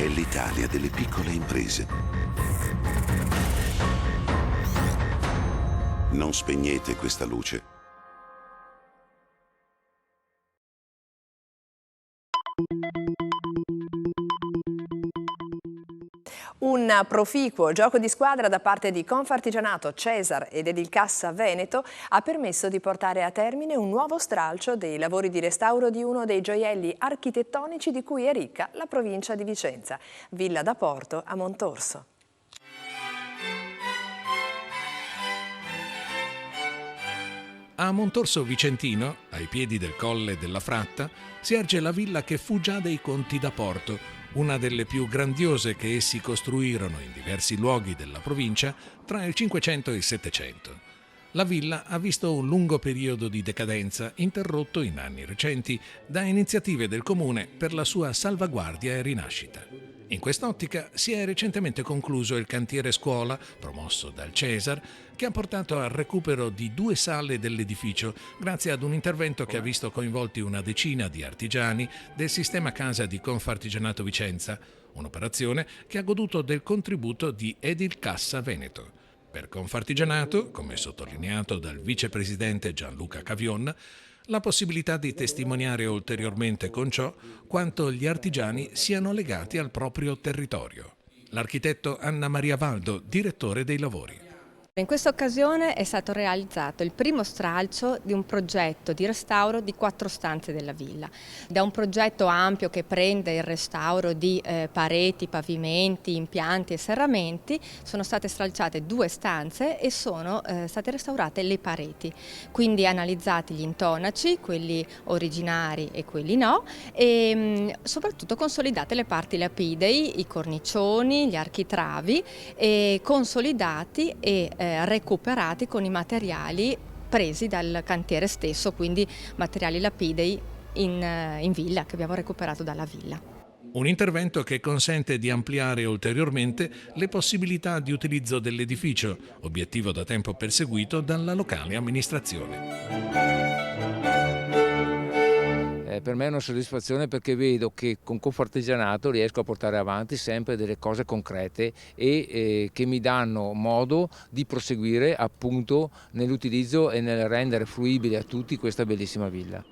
l'Italia delle piccole imprese. Non spegnete questa luce. Un proficuo gioco di squadra da parte di Confartigianato, Cesar ed Edilcassa Veneto ha permesso di portare a termine un nuovo stralcio dei lavori di restauro di uno dei gioielli architettonici di cui è ricca la provincia di Vicenza, Villa da Porto a Montorso. A Montorso Vicentino, ai piedi del Colle della Fratta, si erge la villa che fu già dei Conti da Porto, una delle più grandiose che essi costruirono in diversi luoghi della provincia tra il 500 e il 700. La villa ha visto un lungo periodo di decadenza interrotto in anni recenti da iniziative del comune per la sua salvaguardia e rinascita. In quest'ottica si è recentemente concluso il cantiere scuola, promosso dal Cesar, che ha portato al recupero di 2 sale dell'edificio grazie ad un intervento che ha visto coinvolti una decina di artigiani del sistema casa di Confartigianato Vicenza, un'operazione che ha goduto del contributo di Edilcassa Veneto. Per Confartigianato, come sottolineato dal vicepresidente Gianluca Cavion, la possibilità di testimoniare ulteriormente con ciò quanto gli artigiani siano legati al proprio territorio. L'architetto Anna Maria Valdo, direttore dei lavori. In questa occasione è stato realizzato il primo stralcio di un progetto di restauro di 4 stanze della villa. Da un progetto ampio che prende il restauro di pareti, pavimenti, impianti e serramenti, sono state stralciate 2 stanze e sono state restaurate le pareti. Quindi analizzati gli intonaci, quelli originari e quelli no, e soprattutto consolidate le parti lapidei, i cornicioni, gli architravi, e consolidati e recuperati con i materiali presi dal cantiere stesso, quindi materiali lapidei in villa che abbiamo recuperato dalla villa. Un intervento che consente di ampliare ulteriormente le possibilità di utilizzo dell'edificio, obiettivo da tempo perseguito dalla locale amministrazione. Per me è una soddisfazione perché vedo che con Confartigianato riesco a portare avanti sempre delle cose concrete e che mi danno modo di proseguire appunto nell'utilizzo e nel rendere fruibile a tutti questa bellissima villa.